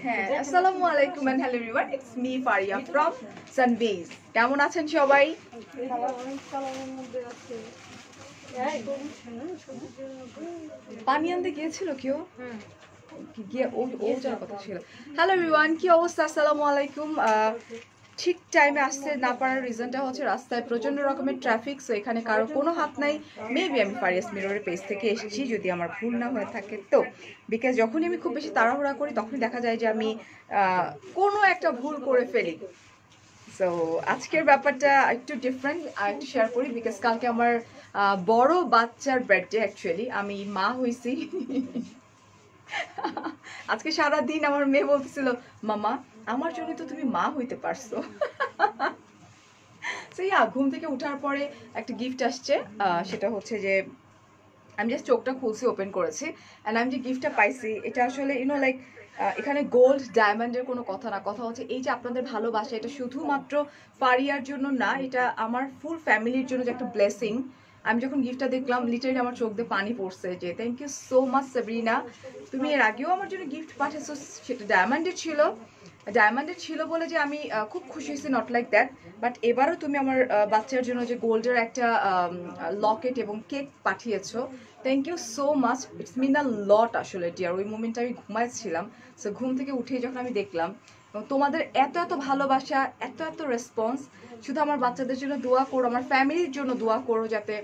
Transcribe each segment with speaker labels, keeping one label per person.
Speaker 1: হ্যাঁ, আসসালামু আলাইকুম and hello everyone, it's me Faria from Sanvi's. কেমন আছেন সবাই? পানি আনতে গিয়েছিল কেউ? গিয়ে ও যাওয়ার কথা ছিল। হ্যালো এভরিওয়ান, কি অবস্থা? আসসালামু আলাইকুম। ঠিক টাইমে আসতে না পারার রিজনটা হচ্ছে রাস্তায় প্রচন্ড রকমের ট্রাফিক, সো এখানে কারো কোনো হাত নাই। মেবি আমি ফারিয়াস মিররের পেজ থেকে এসেছি, যদি আমার ভুল না হয়ে থাকে তো। বিকজ যখনই আমি খুব বেশি তাড়াহুড়া করি তখনই দেখা যায় যে আমি কোনো একটা ভুল করে ফেলি। সো আজকের ব্যাপারটা একটু ডিফারেন্ট, আর একটু শেয়ার করি বিকজ কালকে আমার বড় বাচ্চার বার্থডে। অ্যাকচুয়ালি আমি মা হয়েছি। আজকে সারাদিন আমার মেয়ে বলতেছিল, মামা আমার জন্য তো তুমি মা হইতে পারছো। সো ইয়া, ঘুম থেকে ওঠার পরে একটা গিফট আসছে। সেটা হচ্ছে যে আমি জাস্ট চোখটা খুলছি, ওপেন করেছি, অ্যান্ড আমি যে গিফটটা পাইছি এটা আসলে লাইক এখানে গোল্ড ডায়মন্ডের কোনো কথা না, কথা হচ্ছে এই যে আপনাদের ভালোবাসা, এটা শুধুমাত্র ফারিয়ার জন্য না, এটা আমার ফুল ফ্যামিলির জন্য যে একটা ব্লেসিং। আমি যখন গিফটটা দেখলাম লিটারালি আমার চোখ দিয়ে পানি পড়ছে যে thank you so much Sabrina, তুমি এর আগেও আমার জন্য গিফট পাঠিয়েছো, সেটা ডায়মন্ডের ছিল বলে যে আমি খুব খুশি হয়েছি, নট লাইক দ্যাট, বাট এবারও তুমি আমার বাচ্চার জন্য যে গোল্ডের একটা লকেট এবং কেক পাঠিয়েছো, thank you so much, it's mean a lot আসলে ডিয়ার। ওই মোমেন্টে আমি ঘুমাইছিলাম, সো ঘুম থেকে উঠে যখন আমি দেখলাম, এবং তোমাদের এত এত ভালোবাসা, এত এত রেসপন্স, শুধু আমার বাচ্চাদের জন্য দোয়া করো, আমার ফ্যামিলির জন্য দোয়া করো, যাতে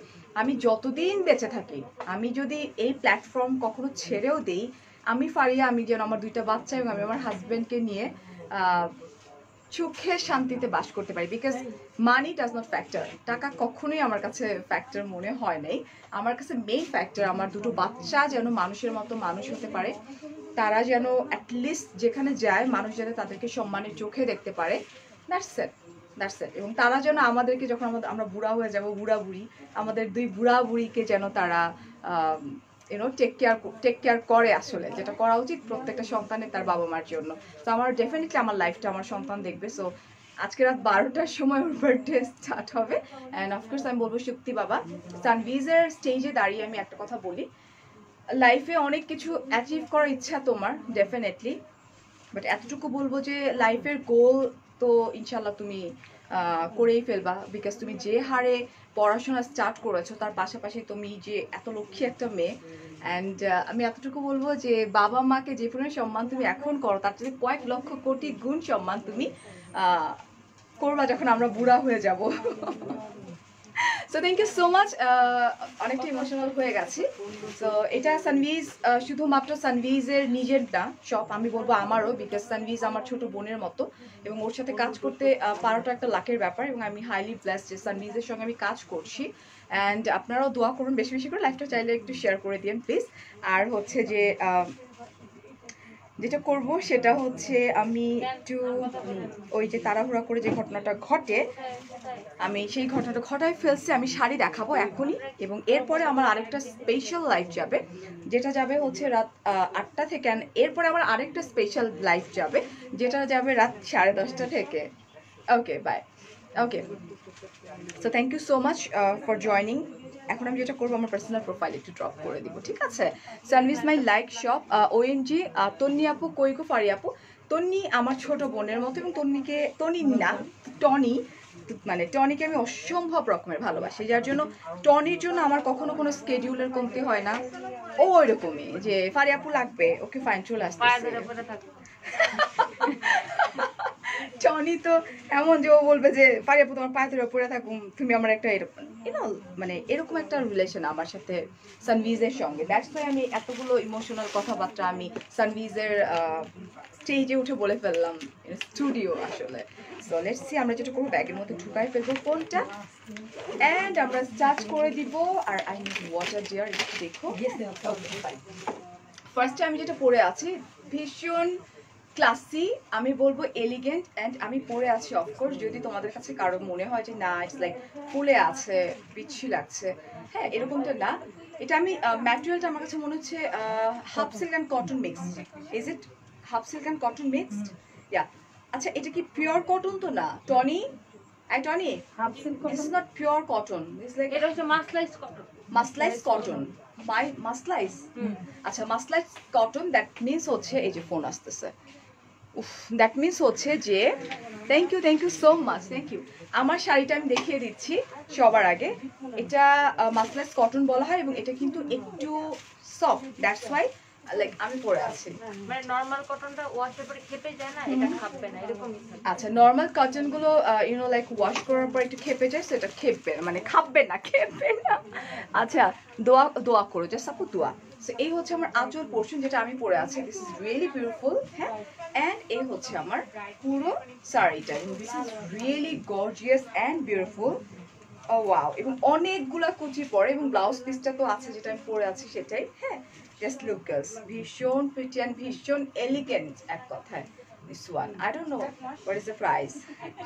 Speaker 1: আমি যতদিন বেঁচে থাকি, আমি যদি এই প্ল্যাটফর্ম কখনো ছেড়েও দিই, আমি ফারিয়া, আমি যেন আমার দুইটা বাচ্চা এবং আমি আমার হাজব্যান্ডকে নিয়ে সুখে শান্তিতে বাস করতে পারি। Because money does not factor, টাকা কখনোই আমার কাছে ফ্যাক্টর মনে হয় নাই। আমার কাছে মেইন ফ্যাক্টর আমার দুটো বাচ্চা যেন মানুষের মতো মানুষ হতে পারে, তারা যেন অ্যাটলিস্ট যেখানে যায় মানুষ যেন তাদেরকে সম্মানের চোখে দেখতে পারে। That's it. এবং তারা যেন আমাদেরকে যখন আমরা বুড়া হয়ে যাব, বুড়া বুড়ি, আমাদের দুই বুড়া বুড়িকে যেন তারা টেক কেয়ার করে, আসলে যেটা করা উচিত প্রত্যেকটা সন্তানের তার বাবা মার জন্য। তো আমার ডেফিনেটলি আমার লাইফটা আমার সন্তান দেখবে। সো আজকে রাত 12টার সময় ওর বার্থডে স্টার্ট হবে, অ্যান্ড অফকোর্স আমি বলবো সত্যি বাবা, সানভিজের স্টেজে দাঁড়িয়ে আমি একটা কথা বলি, লাইফে অনেক কিছু অ্যাচিভ করার ইচ্ছা তোমার ডেফিনেটলি, বাট এতটুকু বলবো যে লাইফের গোল তো ইনশাল্লাহ তুমি করেই ফেলবা, বিকজ তুমি যে হারে পড়াশোনা স্টার্ট করেছো, তার পাশাপাশি তুমি যে এত লক্ষ্মী একটা মেয়ে, অ্যান্ড আমি এতটুকু বলবো যে বাবা মাকে যে পরিমাণ সম্মান তুমি এখন করো, তার থেকে কয়েক লক্ষ কোটি গুণ সম্মান তুমি করবা যখন আমরা বুড়া হয়ে যাব। So thank you so much. অনেকটা ইমোশনাল হয়ে গেছি। সো এটা সানভিজ, শুধুমাত্র সানভিজের নিজের না, সব আমি বলবো আমারও, বিকজ সানভিজ আমার ছোট বোনের মতো, এবং ওর সাথে কাজ করতে পারাটা একটা লাকের ব্যাপার, এবং আমি হাইলি ব্লেসড যে সানভিজের সঙ্গে আমি কাজ করছি। অ্যান্ড আপনারাও দোয়া করুন বেশি বেশি করে, লাইফটা চাইলে একটু শেয়ার করে দিন প্লিজ। আর হচ্ছে যে যেটা করব সেটা হচ্ছে আমি একটু ওই যে তাড়াহুড়া করে যে ঘটনাটা ঘটে, আমি সেই ঘটনাটা ঘটায় ফেলছি, আমি শাড়ি দেখাবো এখনই, এবং এরপরে আমার আরেকটা স্পেশাল লাইভ যাবে, যেটা যাবে হচ্ছে রাত 8টা থেকে, এরপরে আমার আরেকটা স্পেশাল লাইভ যাবে যেটা যাবে রাত 10:30 থেকে। Okay bye. Okay, so thank you so much for joining. এখন আমি যেটা করবো, আমার পার্সোনাল প্রোফাইল একটু ড্রপ করে দিব, ঠিক আছে? সানভিজ মাই লাইক শপ, ওএনজি। তন্নি আপু, কৈকো ফারি আপু। তন্নি আমার ছোট বোনের মতো, এবং তন্নি না, টনি, মানে টনিকে আমি অসম্ভব রকমের ভালোবাসি, যার জন্য টনির জন্য আমার কখনো কোনো স্কেডিউলের কমতি হয় না। ও ওইরকমই যে ফারি আপু লাগবে, ওকে ফাইন, চলে আসতেছে। টনি তো এমন যে ও বলবে যে ফারি আপু তোমার পায়ে ধরে পড়ে থাকুম, তুমি আমার একটা এরকম মানে এরকম একটা রিলেশন আমার সাথে সানভিজের সঙ্গে। দ্যাটস ওয়াই আমি এতগুলো ইমোশনাল কথাবার্তা আমি সানভিজের স্টেজে উঠে বলে ফেললাম, স্টুডিও আসলে। সো লেটস সি, আমরা যেটা করবো ব্যাগের মধ্যে ঢুকাই ফেলবো ফোনটা, অ্যান্ড আমরা স্টার্ট করে দিব। আর আই নিড ওয়াটার ডিয়ার, একটু দেখো। ফার্স্টে আমি যেটা পরে আছি ভীষণ ক্লাসি, আমি বলবো এলিগেন্ট, অ্যান্ড আমি পরে আছি অফকোর্স, যদি তোমাদের কাছে কারো মনে হয় যে না ইটস লাইক ফুলে আছে, বিচ্ছি লাগছে, হ্যাঁ এরকমটা না। এটা আমি ম্যাটেরিয়ালটা আমার কাছে মনে হচ্ছে half silk and cotton mixed. Is it half silk and cotton mixed? Yeah. আচ্ছা, এটা কি পিওর কটন তো না Tony? Tony, half silk, this is not pure cotton, this like, এটা হচ্ছে মাসলাইজ কটন। মাসলাইজ কটন, মাসলাইস, আচ্ছা মাসলাইস কটন, দ্যাট মিনস হচ্ছে এই যে ফোন আসতেছে, দ্যাট মিনস হচ্ছে যে thank you so much, thank you. আমার শাড়িটা আমি দেখিয়ে দিচ্ছি সবার আগে। এটা মাসলাইস কটন বলা হয় এবং এটা কিন্তু একটু সফট, দ্যাটস ওয়াই লাইক আমি পরে আছি।
Speaker 2: মানে নরমাল কটনটা ওয়াশের পরে খেপে যায় না, এটা খাবে না এরকমই।
Speaker 1: আচ্ছা নরমাল কটন গুলো ইউনো লাইক ওয়াশ করার পর একটু খেপে যায়, সেটা খেপবে না, মানে খাবে না, খেপবে না। আচ্ছা দোয়া করো, জাস্ট আপু দোয়া। সো এই হচ্ছে আমার আঁচল পোর্শন যেটা আমি পরে আছি, দিস ইজ রিয়েলি বিউটিফুল। হ্যাঁ, অ্যান্ড এই হচ্ছে আমার পুরো শাড়িটা, this is really gorgeous and beautiful. Oh wow, এবং অনেকগুলা কুচি পরে, এবং ব্লাউজ পিসটা তো আছে যেটা আমি পরে আছি সেটাই। হ্যাঁ, জাস্ট লুক গার্লস, ভীষণ প্রিটি অ্যান্ড ভীষণ এলিগেন্ট এক কথায়। This one I don't know what is the price,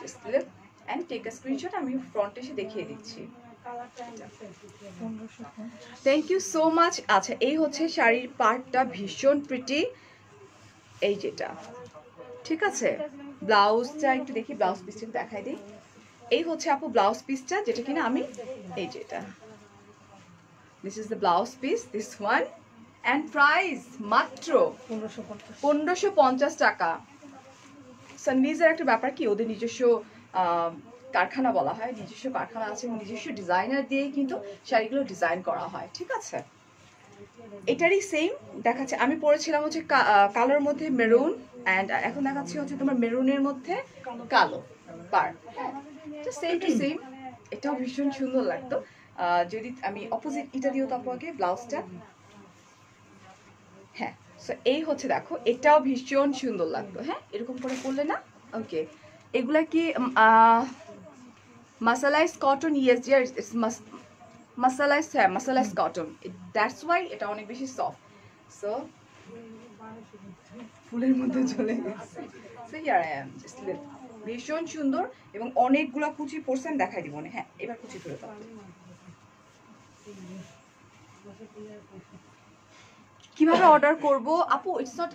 Speaker 1: just look and take a screenshot, আমি ফ্রন্টে এসে দেখিয়ে দিচ্ছি। Thank you so much. আচ্ছা এই হচ্ছে শাড়ির পার্টটা, ভীষণ প্রিটি, এই যেটা, ঠিক আছে। ব্লাউজটা একটু দেখি, ব্লাউজ পিসটা দেখাই দিই। এই হচ্ছে আপু ব্লাউজ পিসটা, যেটা কিনা আমি, এই যেটা, this is the blouse piece, this one, and price মাত্র 1550 টাকা। সানভিজের একটা ব্যাপার কি, ওদের নিজস্ব কারখানা বলা হয়, নিজস্ব কারখানা আছে এবং নিজস্ব ডিজাইনার দিয়েই কিন্তু শাড়িগুলো ডিজাইন করা হয়, ঠিক আছে। এটারই সেম দেখাচ্ছে, আমি পরেছিলাম হচ্ছে কালোর মধ্যে মেরুন, অ্যান্ড এখন দেখাচ্ছি হচ্ছে তোমার মেরুনের মধ্যে কালো পার, সেম টু সেম। এটাও ভীষণ সুন্দর লাগতো যদি আমি অপোজিট এটা দিও তো আপনাকে ব্লাউজটা। হ্যাঁ, সো এই হচ্ছে দেখো, এটাও ভীষণ সুন্দর লাগতো। হ্যাঁ, এরকম করে পরলে না। ওকে, এগুলা কি মাসালাইজ কটন? ইয়েস ডিয়ার, ইটস মাসালাইজ, হ্যাঁ মাসালাইজ কটন, দ্যাটস ওয়াই এটা অনেক বেশি সফট। সো ফুলের মধ্যে চলে গেছে। So here I am, just look, ভীষণ সুন্দর এবং অনেকগুলো কুচি পরছেন, দেখাই দিব না। হ্যাঁ, এবার কুচি ধরে দাও। কিভাবে অর্ডার করব আপু? It's not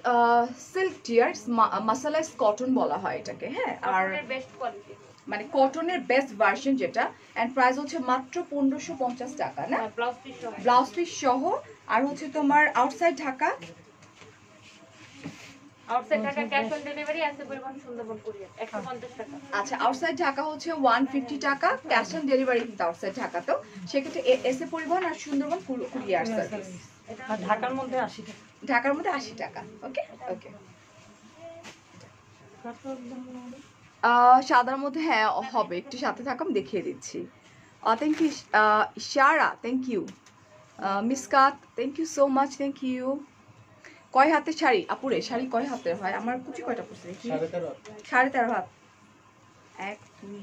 Speaker 1: silk dear, it's mercerised cotton বলা হয় এটাকে। হ্যাঁ, আর
Speaker 2: বেস্ট কোয়ালিটি,
Speaker 1: মানে কটনের বেস্ট ভার্সন যেটা, এন্ড প্রাইস হচ্ছে মাত্র 1550 টাকা না, ব্লাউজ পিস সহ। আর হচ্ছে তোমার outside Dhaka,
Speaker 2: outside Dhaka cash on delivery আছে, পরিবহন সুন্দরবন কুরিয়ার 150 টাকা।
Speaker 1: আচ্ছা আউটসাইড ঢাকা হচ্ছে 150 টাকা, ক্যাশ অন ডেলিভারি কিন্তু আউটসাইড ঢাকাতেও, সেক্ষেত্রে এসে পরিবহন আর সুন্দরবন কুরিয়ার সার্ভিস।
Speaker 3: আর ঢাকার মধ্যে 80 টাকা,
Speaker 1: ঢাকার মধ্যে 80 টাকা। ওকে ওকে, সাদার মধ্যে হ্যাঁ হবে, একটু সাথে থাকো, আমি দেখিয়ে দিচ্ছি। Thank you Shara, thank you Miskat, thank you so much, thank you. কয় হাতের শাড়ি আপুরে? শাড়ি কয় হাতের হয়? আমার কুচি কয়টা পড়ছে দেখি, 13.5 হাত। 1 2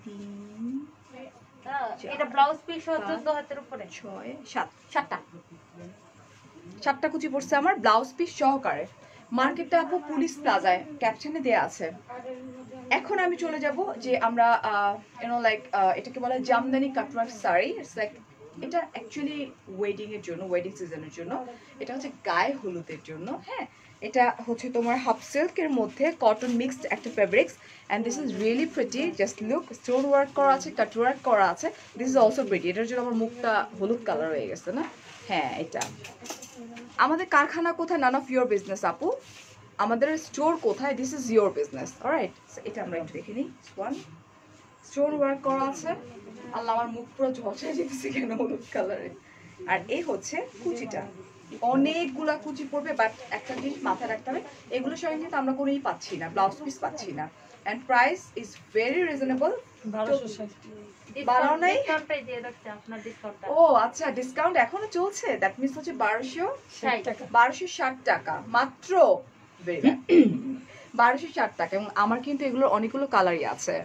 Speaker 1: 3
Speaker 2: এটা ব্লাউজ পিস 14 হাতের উপরে,
Speaker 1: 6 7, 7টা কুচি পড়ছে আমার ব্লাউজ পিস সহকারে। মার্কেটটা আপু পুলিশ প্লাজায়, ক্যাপশনে দেয়া আছে। এখন আমি চলে যাব যে আমরা ইউনো লাইক এটাকে বলা হয় Jamdani cutwork sari. It's like, এটা অ্যাকচুয়ালি ওয়েডিং এর জন্য, ওয়েডিং সিজনের জন্য, এটা হচ্ছে গায়ে হলুদের জন্য। হ্যাঁ, এটা হচ্ছে তোমার হাফ সিল্কের মধ্যে কটন মিক্সড একটা fabrics, and this is really pretty, just look, stone work করা আছে, কাট ওয়ার্ক করা আছে, দিস ইজ অলসো প্রিটি। এটার জন্য আমার মুখটা হলুদ কালার হয়ে গেছে না। হ্যাঁ, এটা আমাদের কারখানা কোথায়, নান অফ ইউর বিজনেস আপু। আমাদের স্টোর কোথায়, this is your business. Alright, এটা আমরা একটু দেখে নিই। ওয়ান স্টোন ওয়ার্ক করা আছে, আল্লাহ আমার মুখ পুরো ঝলসায় যেতেছে কেন হলুদ কালারে। আর এই হচ্ছে কুচিটা, অনেকগুলা কুচি পড়বে, বাট একটা জিনিস মাথায় রাখতে হবে, এগুলোর সঙ্গে কিন্তু আমরা কোনোই পাচ্ছি না, ব্লাউজ পিস পাচ্ছি না, and price is very reasonable.
Speaker 3: 1260
Speaker 1: বাড়াও নাই?
Speaker 2: ডিসকাউন্টটাই দিয়ে রাখছে আপনার, ডিসকাউন্টটা।
Speaker 1: ও আচ্ছা, ডিসকাউন্ট এখনো চলছে, দ্যাট মিনস হচ্ছে
Speaker 2: 1260 টাকা,
Speaker 1: 1260 টাকা মাত্র, 1260 টাকা। এবং আমার কিন্তু এগুলোর অনেকগুলো কালারই আছে।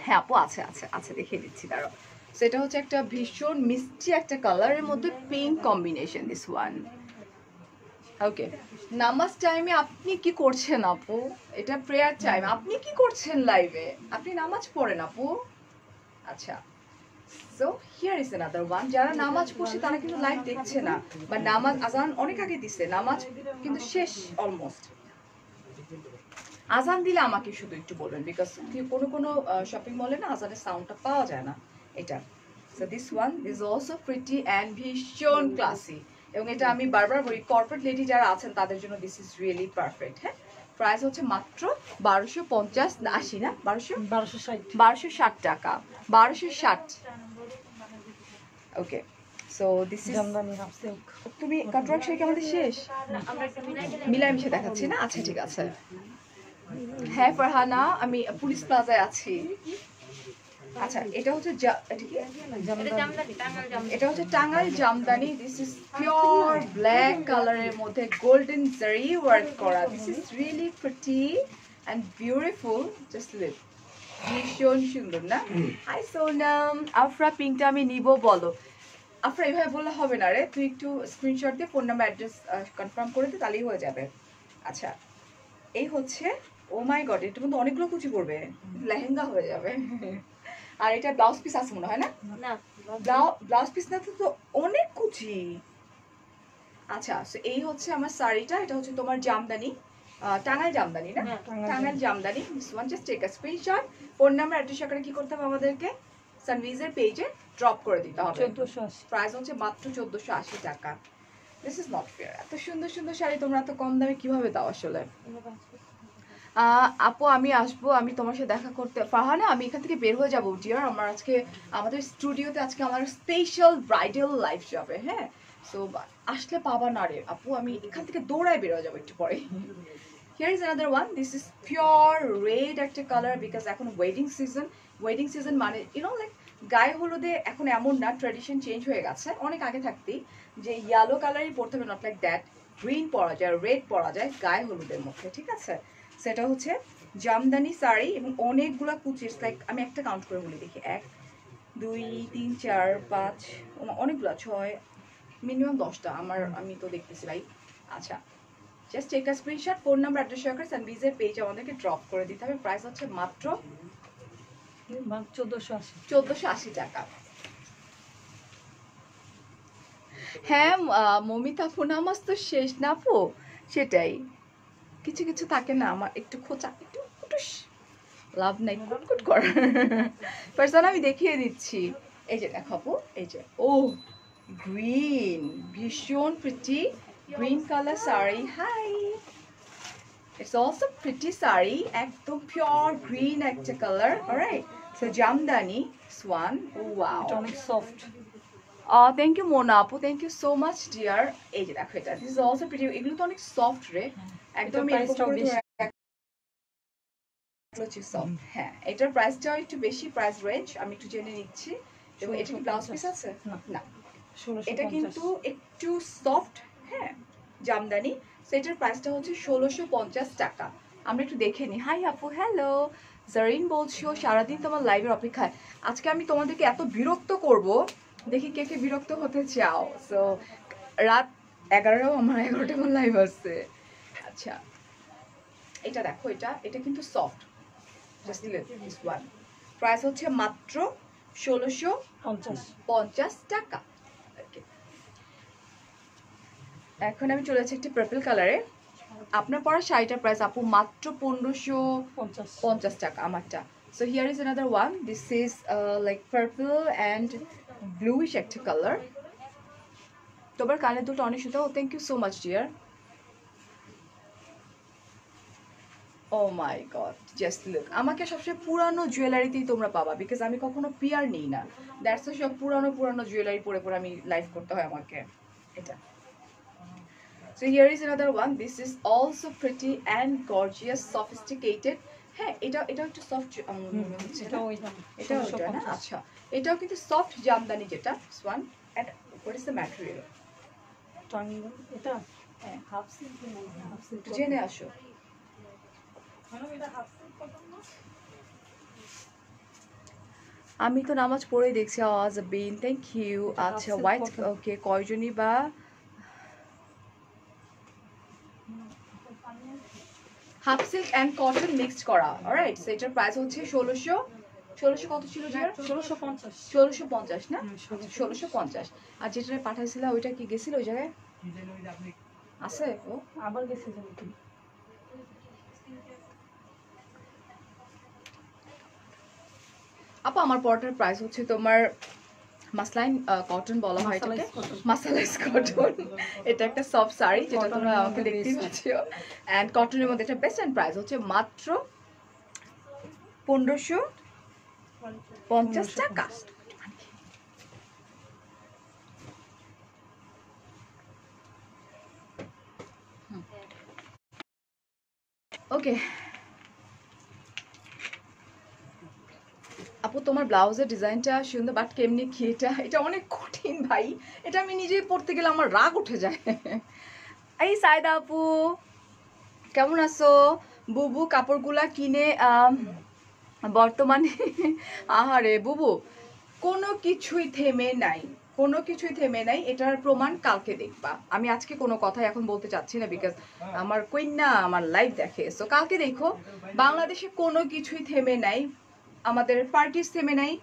Speaker 1: হ্যাঁ আপু, আছে আছে আছে, দেখিয়ে দিচ্ছি দাঁড়াও। সেটা হচ্ছে একটা ভীষণ মিষ্টি একটা কালারের মধ্যে পিঙ্ক কম্বিনেশন, দিস ওয়ান। ওকে, নামাজ টাইমে আপনি কি করছেন আপু? এটা প্রেয়ার টাইম, আপনি কি করছেন লাইভে? আপনি নামাজ পড়েন আপু? আচ্ছা, so here is another one. যারা নামাজ পড়ছে তারা কিন্তু লাইভ দেখছে না, বা নামাজ আজান অনেক আগে দিছে, নামাজ কিন্তু শেষ অলমোস্ট। আজান দিলে আমাকে শুধু একটু বলবেন, বিকজ কোনো কোনো শপিং মলে না আজানের সাউন্ডটা পাওয়া যায় না। এটা so this one is also pretty and ভীষণ ক্লাসি, এবং এটা আমি বারবার বলি কর্পোরেট লেডি যারা আছেন তাদের জন্য দিস ইজ রিয়েলি পারফেক্ট। হ্যাঁ, প্রাইস হচ্ছে মাত্র 1250 না
Speaker 3: 1260
Speaker 1: 1260 টাকা, 1260। Okay, so this is,
Speaker 3: jamdani half silk.
Speaker 1: তুমি কাটওয়ার্ক শাড়ি কি আমাদের শেষ?
Speaker 2: আমরা একটু
Speaker 1: মিলাই মিশে দেখাচ্ছি না? আচ্ছা ঠিক আছে। হ্যাঁ ফারহানা, আমি পুলিশ প্লাজায় আছি। আচ্ছা, এটা হচ্ছে
Speaker 2: এটা জামদানি, টাঙ্গাইল জামদানি।
Speaker 1: এটা হচ্ছে Tangail Jamdani. This is pure black কালারের মধ্যে গোল্ডেন জারি ওয়ার্ক করা। This is really pretty and beautiful, just look, ভীষণ সুন্দর না? হাই সোনাম, আফরা পিঙ্কটা আমি নিব বলো। আফরা এইভাবে বললে হবে না রে, তুই একটু স্ক্রিনশট দিয়ে ফোন নাম্বার অ্যাড্রেস কনফার্ম করে দে, তাহলেই হয়ে যাবে। আচ্ছা, এই হচ্ছে, ও মাই গড, এটা কিন্তু অনেকগুলো কুচি পড়বে, লেহেঙ্গা হয়ে যাবে। আর এটা ব্লাউজ পিস আছে মনে হয় না?
Speaker 2: না,
Speaker 1: ব্লাউজ পিস না তো অনেক কুচি। আচ্ছা, সো এই হচ্ছে আমার শাড়িটা, এটা হচ্ছে তোমার জামদানি, টাঙ্গাইল জামদানি না?
Speaker 2: হ্যাঁ,
Speaker 1: Tangail Jamdani. This one just take a screenshot, phone number address সহকারে কি করতে হবে আমাদেরকে সানভিজের পেজে ড্রপ করে দিতে হবে।
Speaker 3: 1480
Speaker 1: প্রাইস হচ্ছে মাত্র 1480 টাকা। দিস ইজ নট ফেয়ার, এত সুন্দর সুন্দর শাড়ি তোমরা এত কম দামে কিভাবে দাও আসলে? আপু আমি আসবো, আমি তোমার সাথে দেখা করতে। ফারহানা, আমি এখান থেকে বের হয়ে যাবো ডিয়ার, আমার আজকে আমাদের স্টুডিওতে আজকে আমার স্পেশাল ব্রাইডাল লাইভ যাবে। হ্যাঁ, সো আসলে পাবা না রে আপু, আমি এখান থেকে দৌড়ায় বের হয়ে যাবো একটু পরে। Here is another one, this is pure red একটা কালার, বিকজ এখন ওয়েডিং সিজন। ওয়েডিং সিজন মানে ইউনো লাইক গায়ে হলুদে এখন এমন না, ট্র্যাডিশন চেঞ্জ হয়ে গেছে অনেক আগে থাকতেই, যে ইয়েলো কালারই পরতে হবে, নট লাইক দ্যাট, গ্রিন পরা যায়, রেড পরা যায় গায়ে হলুদের মধ্যে, ঠিক আছে? সেটা হচ্ছে জামদানি শাড়ি এবং অনেকগুলা কুচিস, লাইক আমি একটা কাউন্ট করে বলি দেখি, 1 2 3 4 5, অনেকগুলা, 6, মিনিমাম 10টা আমি তো দেখতেছি ভাই। আচ্ছা, just take a screenshot, phone number address সহকারে সানভিজের পেজ আমাদেরকে ড্রপ করে দিতে হবে। প্রাইস হচ্ছে মাত্র 1480 টাকা। হ্যাঁ মমিতা আপু, নামাজ তো শেষ না আপু? সেটাই, কিছু কিছু থাকে না, আমার একটু খোঁচা, একটু কুটুস, লাভ নাই কুটকুট কর। পার্সন আমি দেখিয়ে দিচ্ছি, এই যে দেখো আপু, এই যে ও গ্রিন, ভীষণ pretty green colour sari. Hi, it's also pretty sari, একদম পিওর গ্রিন একটা colour. Alright, so Jamdani swan, wow,
Speaker 3: এটা অনেক সফট।
Speaker 1: থ্যাংক ইউ মোনা আপু, thank you so much dear. এই যে দেখো, এটা দিস ইজ অলসো প্রিটি, এগুলো তো অনেক সফট রে, একদম
Speaker 3: প্রাইসটাও বেশি।
Speaker 1: হ্যাঁ, এটার প্রাইসটাও একটু বেশি, প্রাইস রেঞ্জ আমি একটু জেনে নিচ্ছি। এবং এটা কি ব্লাউজ পিস আছে? না, এটা কিন্তু একটু সফট, হ্যাঁ, জামদানি। সেটার প্রাইসটা হচ্ছে 1650 টাকা। আমরা একটু দেখে নিই। হাই আপু, হ্যালো জারিন বলছো, সারাদিন তোমার লাইভের অপেক্ষায়। আজকে আমি তোমাদেরকে এত বিরক্ত করব, দেখি কে কে বিরক্ত হতে চাও। সো রাত 11টাও আমার 11টা আমার লাইভ আসছে। আচ্ছা, এটা দেখো, এটা কিন্তু soft, just this one, price হচ্ছে মাত্র 1650 টাকা। Okay. এখন আমি চলে যাচ্ছি একটি পার্পল কালারে। আপনার পরা শাড়িটার প্রাইস আপু মাত্র 1550 টাকা আমারটা। So here is another one, this is like purple and bluish একটা কালার। তোমার কানের দুটো অনেক সুন্দর। Oh thank you so much dear. Oh my God, just look, আমাকে সবসময় পুরানো জুয়েলারিতেই তোমরা পাবা, বিকজ আমি কখনো পিয়ার নিই না, দ্যাটস সব পুরানো পুরানো জুয়েলারি পরে পরে আমি লাইভ করতে হয় আমাকে। এটা, so here is another one, this is also pretty and gorgeous, sophisticated. হ্যাঁ, এটা একটু সফট হচ্ছে, এটা ওইটা না? আচ্ছা, এটাও কিন্তু সফট জামদানি, যেটা one. And what is the material?
Speaker 3: এটা
Speaker 1: হ্যাঁ,
Speaker 3: হাফ সিল্ক, হাফ সিল্ক
Speaker 1: জেনে আসো। আমি তো নামাজ পড়েই দেখছি। আওয়াজ বিন, থ্যাংক ইউ। আচ্ছা, হোয়াইট, ওকে, কয়জনই বা half silk and cotton mixed করা। অলরাইট, সো এটার প্রাইস হচ্ছে 1600 কত ছিল? 1650 না? 1650। আর যেটা পাঠাইছিল ওইটা কি গেছিল ওই জায়গায়? আছে ও
Speaker 3: আবার গেছে।
Speaker 1: আপু আমার পরটার প্রাইস হচ্ছে তোমার মাসলাইন কটন বলা হয় এটাকে,
Speaker 3: Masalized cotton.
Speaker 1: মাসালাইজ কটন। এটা একটা সফট শাড়ি যেটা
Speaker 3: Cotton
Speaker 1: তোমরা
Speaker 3: এর
Speaker 1: আমাকে
Speaker 3: মধ্যে
Speaker 1: দেখতেই
Speaker 3: best.
Speaker 1: পাচ্ছ। অ্যান্ড কটনের মধ্যে এটা বেস্ট অ্যান্ড প্রাইস হচ্ছে মাত্র 1550 টাকা। ওকে আপু তোমার ব্লাউজের ডিজাইনটা সুন্দর, বাট কেমনি কি এটা? এটা অনেক কঠিন ভাই, এটা আমি নিজেই পড়তে গেলে আমার রাগ উঠে যায়। এই সাইদা আপু কেমন আছো? বুবু কাপড়গুলা কিনে বর্তমানে আহারে বুবু কোনো কিছুই থেমে নাই, কোনো কিছুই থেমে নাই। এটার প্রমাণ কালকে দেখবা। আমি আজকে কোনো কথা এখন বলতে চাচ্ছি না, বিকজ আমার কন্যা আমার লাইভ দেখে। সো কালকে দেখো বাংলাদেশে কোনো কিছুই থেমে নাই, আমাদের পার্টিস থেমে নাই,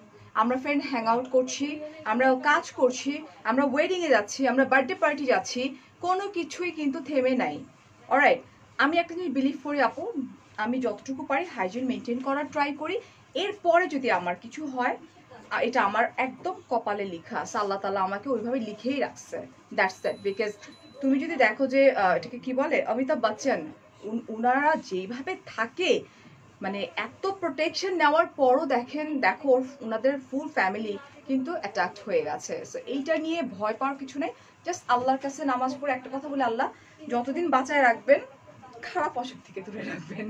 Speaker 1: আমরা ফ্রেন্ড হ্যাং আউট করছি, আমরা কাজ করছি, আমরা ওয়েডিংয়ে যাচ্ছি, আমরা বার্থডে পার্টি যাচ্ছি, কোনো কিছুই কিন্তু থেমে নাই। অলরাইট, আমি একটা জিনিস বিলিভ করি আপু, আমি যতটুকু পারি হাইজিন মেনটেন করার ট্রাই করি। এরপরে যদি আমার কিছু হয় এটা আমার একদম কপালে লেখা আছে, আল্লাহ তাআলা আমাকে ওইভাবে লিখেই রাখছে। That's that. বিকজ তুমি যদি দেখো যে এটাকে কি বলে, অমিতাভ বচ্চন, ওনারা যেভাবে থাকে, মানে এত প্রোটেকশন নেওয়ার পরও দেখো ওনাদের ফুল ফ্যামিলি কিন্তু অ্যাটাক হয়ে গেছে। সো এইটা নিয়ে ভয় পাওয়ার কিছু নেই। জাস্ট আল্লাহর কাছে নামাজ পড়ে একটা কথা বলে, আল্লাহ যতদিন বাঁচায় রাখবেন খারাপ অসুখ থেকে দূরে রাখবেন।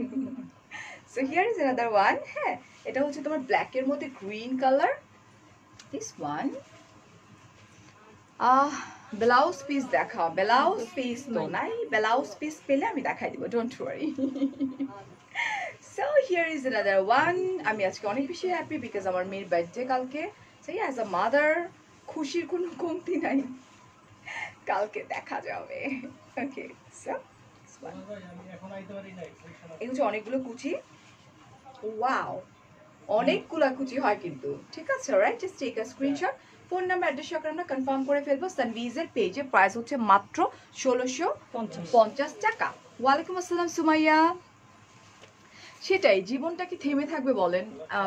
Speaker 1: So here is another one. হ্যাঁ, এটা হচ্ছে তোমার ব্ল্যাকের মধ্যে green colour, this one. Blouse piece দেখা, ব্লাউজ পিস তো নাই, ব্লাউজ পিস পেলে আমি দেখাই দিব, don't worry. So here is another one. আমি আজকে অনেক বেশি হ্যাপি বিকজ আমার মেয়ের বার্থডে কালকে। সেই অ্যাজ আ মাদার খুশির কোনো কমতি নাই, কালকে দেখা যাবে। ওকে, সো এগুলো অনেকগুলো কুচি, ওয়াও অনেকগুলা কুচি হয় কিন্তু, ঠিক আছে। Right, just take a screenshot. Phone number address সহকারে আমরা কনফার্ম করে ফেলবো। সানভিজের পেজে প্রাইস হচ্ছে মাত্র 1650 টাকা। ওয়ালাইকুম আসসালাম সুমাইয়া। সেটাই, জীবনটা কি থেমে থাকবে বলেন?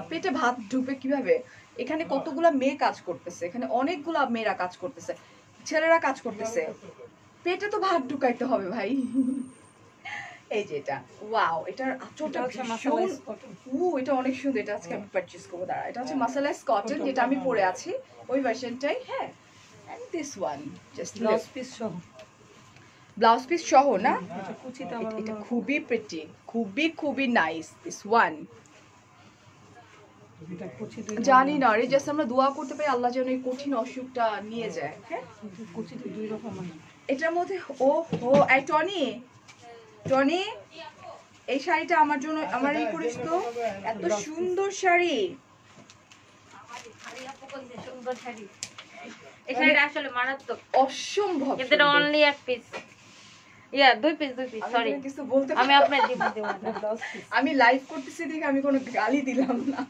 Speaker 1: পেটে ভাত ঢুকবে কিভাবে? এখানে কতগুলা মেয়ে কাজ করতেছে, এখানে অনেকগুলা মেয়েরা কাজ করতেছে, ছেলেরা কাজ করতেছে, পেটে তো ভাত ঢুকাইতে হবে ভাই। এই যে এটা, ওয়াও, এটার আঁচলটা ভীষণ, এটা অনেক সুন্দর। এটা আজকে আমি পারচেজ করবো, দাঁড়া। এটা হচ্ছে মাসালাইজ কটন, যেটা আমি পরে আছি ওই ভার্সনটাই। হ্যাঁ, and this one just
Speaker 3: blouse piece সহ।
Speaker 1: ব্লাউজ পিস সহ না?
Speaker 3: এটা কুচিতে আবার
Speaker 1: এটা খুবই প্রিটি, খুবই নাইস। দিস ওয়ান
Speaker 3: এটা কুচি
Speaker 1: জানি না রে, জাস্ট আমরা দোয়া করতে পারি আল্লাহ যেন এই কঠিন অসুখটা নিয়ে যায়। হ্যাঁ,
Speaker 3: কুচিতে দুই রকম আছে।
Speaker 1: এটার মধ্যে ও হো, এই টনি, টনি এই শাড়িটা আমার জন্য, আমার এই করিস তো, এত সুন্দর শাড়ি।
Speaker 2: সুন্দর শাড়ি, এই শাড়িটা আসলে মারাত্মক,
Speaker 1: অসম্ভব
Speaker 2: কিন্তু এটা
Speaker 1: সুন্দর।
Speaker 2: অনলি এক পিস, ইয়া দুই পিস, সরি
Speaker 1: আমি কিছু বলতে
Speaker 2: আমি আপনার দিব দিব না।
Speaker 3: Blouse piece.
Speaker 1: আমি লাইভ করতেছি দেখে আমি কোনো গালি দিলাম না।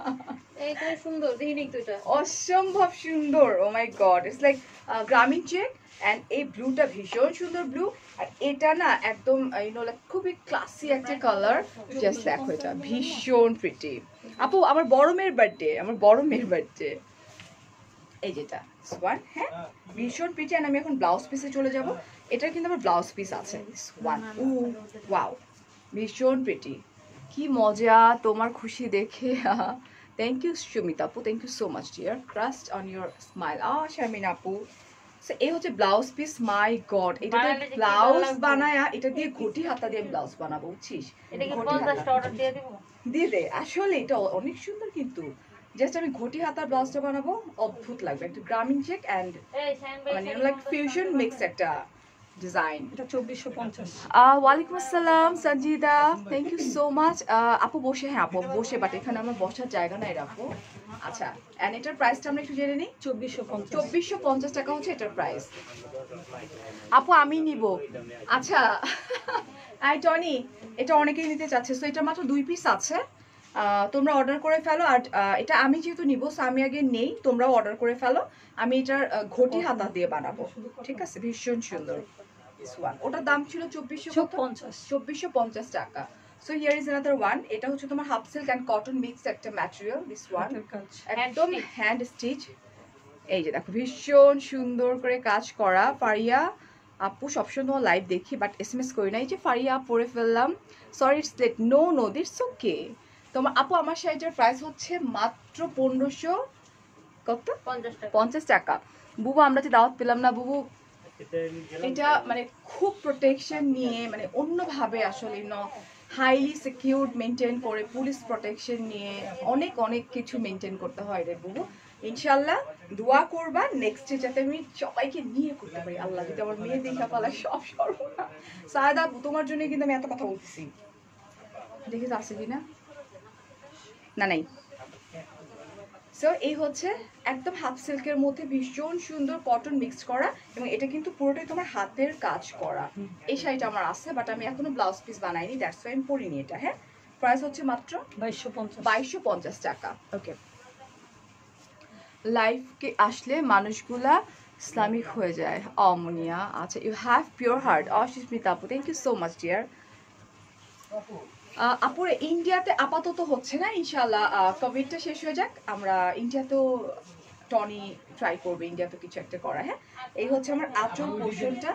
Speaker 2: এইটা সুন্দর, দেখিনি তো এটা
Speaker 1: অসম্ভব সুন্দর, ও মাই গড, ইটস লাইক গ্রামীণ চেক। অ্যান্ড এই ব্লুটা ভীষণ সুন্দর ব্লু, আর এটা না একদম ইউনো লাইক খুবই ক্লাসি একটা কালার। জাস্ট দেখো, এটা ভীষণ প্রিটি। আপু আমার বড় মেয়ের বার্থডে, এই যেটা ওয়ান। হ্যাঁ, ভীষণ প্রিটি। অ্যান্ড আমি এখন ব্লাউজ পিসে চলে যাব। এটার কিন্তু আমার ব্লাউজ পিস আছে, ওয়ান। ওয়াও, ভীষণ প্রিটি, কি মজা তোমার খুশি দেখে। থ্যাংক ইউ সুমিতা আপু, thank you so much dear, crush on your smile. Sharmin আপু, এই হচ্ছে ব্লাউজ পিস। মাই গড, এটা
Speaker 2: বানালে যে কি
Speaker 1: ব্লাউজ
Speaker 2: ভালো লাগবে।
Speaker 1: বানায়া, এটা দিয়ে ঘটি হাতা দিয়ে ব্লাউজ বানাবো, বুঝছিস?
Speaker 2: এটা কি
Speaker 1: ঘটি
Speaker 2: 50টা
Speaker 1: হাতা
Speaker 2: অর্ডার দিয়ে দিব?
Speaker 1: দিয়ে দে, আসলে এটা অনেক সুন্দর কিন্তু। জাস্ট আমি ঘটি হাতার ব্লাউজটা বানাবো, অদ্ভুত লাগবে। একটা গ্রামীণ চেক অ্যান্ড
Speaker 2: এই শাইন ভাই,
Speaker 1: মানে লাইক ফিউশন মিক্স একটা ডিজাইন।
Speaker 3: এটা 2450।
Speaker 1: ওয়ালাইকুম আসসালাম Sanjida, thank you so much. আপু বসে, হ্যাঁ আপু বসে, বাট এখানে আমার বসার জায়গা নাই আপু। আচ্ছা, অ্যান্ড এটার প্রাইসটা আমরা একটু জেনে নিই।
Speaker 3: 2450।
Speaker 1: 2450 টাকা হচ্ছে এটার প্রাইস। আপু আমি নিব। আচ্ছা, আই টনি, এটা অনেকেই নিতে চাচ্ছে, সো এটা মাত্র 2 পিস আছে। তোমরা অর্ডার করে ফেলো। আর এটা আমি যেহেতু নিব, সো আমি আগে নেই, তোমরাও অর্ডার করে ফেলো। আমি এটার ঘটি হাতা দিয়ে বানাবো, ঠিক আছে? ভীষণ সুন্দর। ওটার দাম ছিল 2450 টাকা। So here is another one. এটা হচ্ছে তোমার half silk and cotton mix একটা ম্যাটেরিয়াল, দিস ওয়ান
Speaker 3: কাজ।
Speaker 1: একদম হ্যান্ড স্টিচ। এই যে দেখো ভীষণ সুন্দর করে কাজ করা। ফারিয়া আপু সবসময় তোমার লাইভ দেখি বাট SMS করি না। এই যে ফারিয়া পরে ফেললাম, sorry it's late, no that's okay. তোমার আপু আমার শাড়িটার প্রাইস হচ্ছে মাত্র 1500 কত 50 টাকা। বুবু আমরা যে দাওয়াত পেলাম না বুবু, এটা মানে খুব প্রোটেকশন নিয়ে মানে অন্যভাবে আসলে হাইলি সিকিউরড মেনটেন করে, পুলিশ প্রোটেকশন নিয়ে অনেক অনেক কিছু মেনটেন করতে হয় রে বুবু। ইনশাল্লাহ দোয়া করবা নেক্সট ডে যাতে আমি সবাইকে নিয়ে করতে পারি। আল্লাহ যদি আমার মেয়ে দেখা পালা সব সর্বনা। সায়দা তোমার জন্য কিন্তু আমি এত কথা বলতেছি, দেখে তো আছে কিনা না নাই। সো এই হচ্ছে একদম হাফ সিল্কের মধ্যে ভীষণ সুন্দর কটন মিক্স করা, এবং এটা কিন্তু পুরোটাই তোমার হাতের কাজ করা। এই শাড়িটা আমার আছে বাট আমি এখনো ব্লাউজ পিস বানাইনি, দ্যাটস ওয়াই আমি পরিনি এটা। হ্যাঁ, প্রাইস হচ্ছে মাত্র 2250 টাকা। ওকে, লাইফকে আসলে মানুষগুলা ইসলামিক হয়ে যায়। অমনিয়া আচ্ছা, ইউ হ্যাভ পিওর হার্ট। অসুস্মিতা আপু thank you so much dear. আপুরে ইন্ডিয়াতে আপাতত হচ্ছে না, ইনশাল্লাহ কোভিডটা শেষ হয়ে যাক, আমরা ইন্ডিয়াতেও টনি ট্রাই করবো, ইন্ডিয়াতে কিছু একটা করা। হ্যাঁ, এই হচ্ছে আমার আঁচল পোর্শনটা।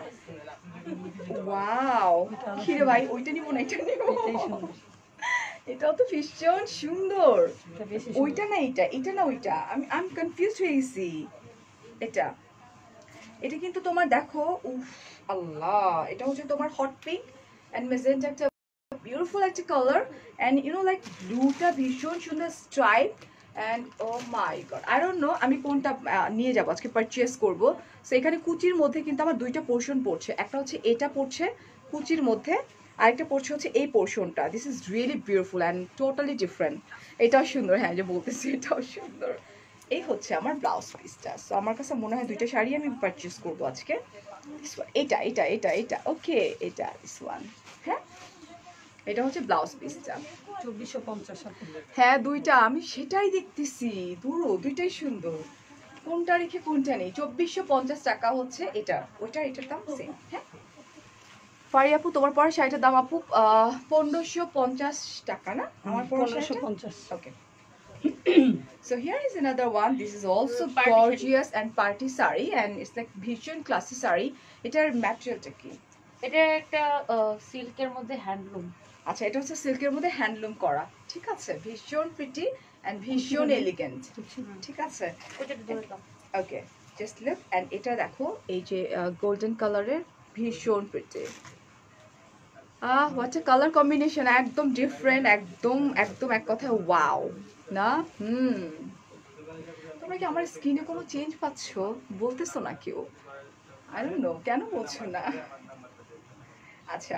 Speaker 1: ওয়াও কিরে ভাই, ওইটা নিব না এটা নিব, এটাও তো ভীষণ সুন্দর। ওইটা না এটা, এটা না ওইটা, আমি কনফিউজ হয়ে গেছি। এটা এটা কিন্তু তোমার দেখো, উফ আল্লাহ, এটা হচ্ছে তোমার হট পিঙ্ক এন্ড মেজেন্টা, একটা বিউটিফুল একটা colour, and you know like ব্লুটা ভীষণ সুন্দর stripe, and oh my God I don't know আমি কোনটা নিয়ে যাবো আজকে, পারচেস করবো। সো এখানে কুচির মধ্যে কিন্তু আমার দুইটা পোর্শন পড়ছে, একটা হচ্ছে এটা পড়ছে কুচির মধ্যে, আরেকটা পড়ছে হচ্ছে এই পোর্শনটা। This is really beautiful and totally different. এটাও সুন্দর, হ্যাঁ যে বলতেছি এটাও সুন্দর। এই হচ্ছে আমার ব্লাউজ পিসটা। সো আমার কাছে মনে হয় দুইটা শাড়ি আমি পারচেস করবো আজকে। এটা এটা এটা এটা ওকে, এটা দিস ওয়ান। হ্যাঁ, এটা হচ্ছে ব্লাউজ পিসটা
Speaker 3: 2450।
Speaker 1: হ্যাঁ দুইটা, আমি সেটাই দেখতেছি, দুটো দুইটাই সুন্দর, কোনটা রেখে কোনটা নেই। 2450 টাকা হচ্ছে এটা, ওইটা এটার দাম সেম। হ্যাঁ, ফারি আপু তোমার পরে শাড়িটার দাম আপু 1550 টাকা না? আমার পরে
Speaker 3: 1550।
Speaker 1: ওকে। So here is another one. This is also gorgeous and party sari, and it's like ভীষণ classy sari. এটার ম্যাটেরিয়ালটা কি?
Speaker 2: এটা একটা সিল্কের মধ্যে হ্যান্ডলুম।
Speaker 1: আচ্ছা, এটা হচ্ছে সিল্কের মধ্যে হ্যান্ডলুম করা, ঠিক আছে, ভীষণ প্রিটি এন্ড ভীষণ এলিগেন্ট, ঠিক আছে।
Speaker 2: ওটা ধরে দাও।
Speaker 1: ওকে, জাস্ট লুক, এন্ড এটা দেখো এই যে গোল্ডেন কালারের, ভীষণ pretty. What a colour combination, একদম ডিফারেন্ট, একদম একদম এক কথায় ওয়াও না? তোমরা কি আমার স্কিনে কোনো চেঞ্জ পাচ্ছ? বলতেছো না কেউ, আই ডোন্ট নো কেন বলছো না। আচ্ছা,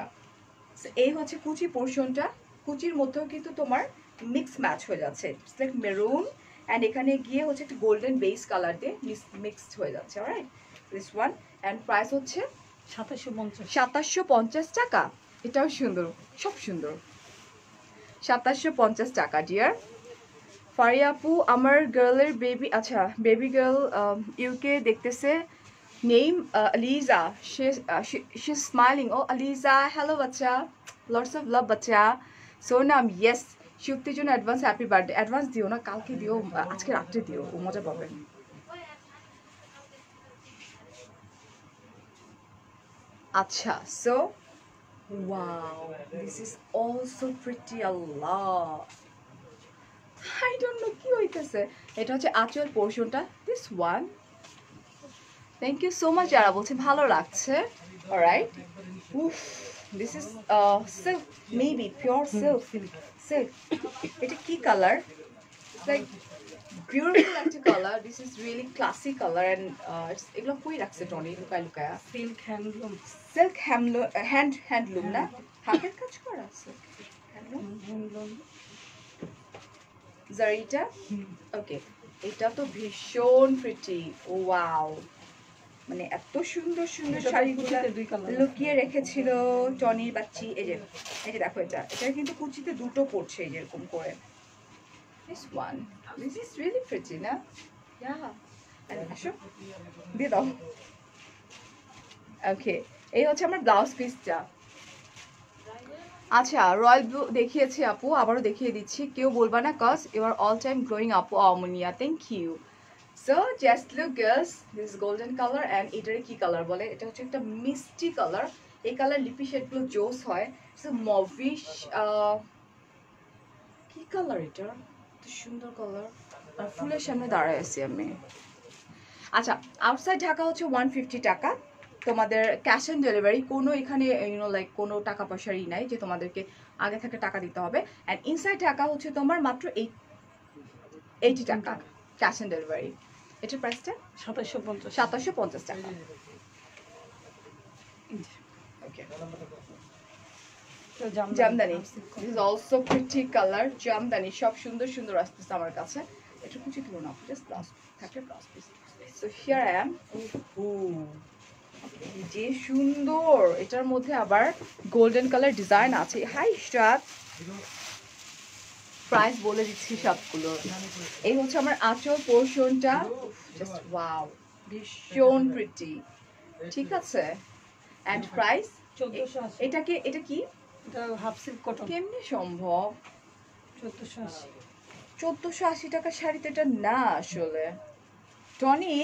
Speaker 1: এই হচ্ছে কুচি পোর্শনটা, কুচির মধ্যেও কিন্তু তোমার মিক্স ম্যাচ হয়ে যাচ্ছে, ইটস লাইক মেরুন, এন্ড এখানে গিয়ে হচ্ছে একটা গোল্ডেন বেস কালার দিয়ে মিক্সড হয়ে যাচ্ছে। Alright, this one, and price হচ্ছে 2750 টাকা। এটাও সুন্দর, সব সুন্দর। 2750 টাকা ডিয়ার। ফারিয়া আপু আমার গার্লের বেবি, আচ্ছা বেবি গার্ল ইউকে দেখতেছে, name Aliza, she's smiling. Oh Aliza, hello বাচ্চা, lots of love বাচ্চা। সোনাম, yes, শুক্তির জন্য অ্যাডভান্স হ্যাপি বার্থডে। অ্যাডভান্স দিও না, কালকে দিও, আজকে রাত্রে দিও, ও মজা পাবেন। আচ্ছা, so wow, this is also pretty. আল্লাহ, আই ডোন্ট নো কি হইতেছে। এটা হচ্ছে আঁচল পোর্শনটা, this one. Thank you so much যারা বলছে ভালো লাগছে। অলরাইট, উফ, this is silk, maybe pure silk, silk. এটা কি কালার? ইটস লাইক বিউটিফুল একটা colour, this is really classy colour, and এগুলো কই রাখছে টনি লুকায় লুকায়?
Speaker 3: Silk handloom.
Speaker 1: সিল্ক হ্যান্ডলুম না, হাতের কাজ করা সিল্ক হ্যান্ডলুম। জারিটা ওকে, এটা তো ভীষণ প্রিটি। ওয়াও, মানে এত সুন্দর সুন্দর শাড়িগুলো লুকিয়ে রেখেছিল টনির বাচ্চি। এই যে দেখো, এটা কিন্তু কুচিতে দুটো পড়ছে এরকম করে। This one, this is really pretty না? Yeah, আসো দিয়ে দাও। ওকে, এই হচ্ছে আমার ব্লাউজ পিসটা। আচ্ছা, রয়্যাল ব্লু দেখিয়েছি আপু, আবারও দেখিয়ে দিচ্ছি, কেউ বলবা না, cause you are all time glowing আপু। Omnia, thank you. So just look girls, this golden colour and এটার কি কালার বলে, এটা হচ্ছে একটা মিষ্টি কালার। এই কালার লিপি শেডগুলো জোস হয়। সো মভিশ, কি কালার এটা, এত সুন্দর কালার। আর ফুলের সামনে দাঁড়ায় আছি আমি। আচ্ছা, আউটসাইড ঢাকা হচ্ছে 150 টাকা, তোমাদের ক্যাশ অন ডেলিভারি, কোনো এখানে লাইক কোনো টাকা পয়সারই নাই যে তোমাদেরকে আগে থেকে টাকা দিতে হবে। অ্যান্ড ইনসাইড ঢাকা হচ্ছে তোমার মাত্র 80 টাকা ক্যাশ অন ডেলিভারি। এটার প্রাইসটা
Speaker 3: 2750।
Speaker 1: 2750 টাকা। ওকে,
Speaker 3: তো
Speaker 1: Jamdani, this is also pretty colour. Jamdani সব সুন্দর সুন্দর আসতেছে আমার কাছে। এটা কিছু তুলো না, জাস্ট ব্লাউজ থাকলে blouse piece. So here I am. যে সুন্দর, এটার মধ্যে আবার গোল্ডেন কালার ডিজাইন আছে। হাই স্টার, প্রাইস বলে দিচ্ছি সবগুলো। এই হচ্ছে আমার আঁচল পোর্শনটা, জাস্ট ওয়াও, ভীষণ প্রিটি। ঠিক আছে, এন্ড প্রাইস
Speaker 3: 1480।
Speaker 1: এটা কি
Speaker 3: এটা হাফ সিল্ক কটন।
Speaker 1: কেমনে সম্ভব
Speaker 3: 1480।
Speaker 1: 1480 টাকার শাড়িতে এটা না আসলে। টনি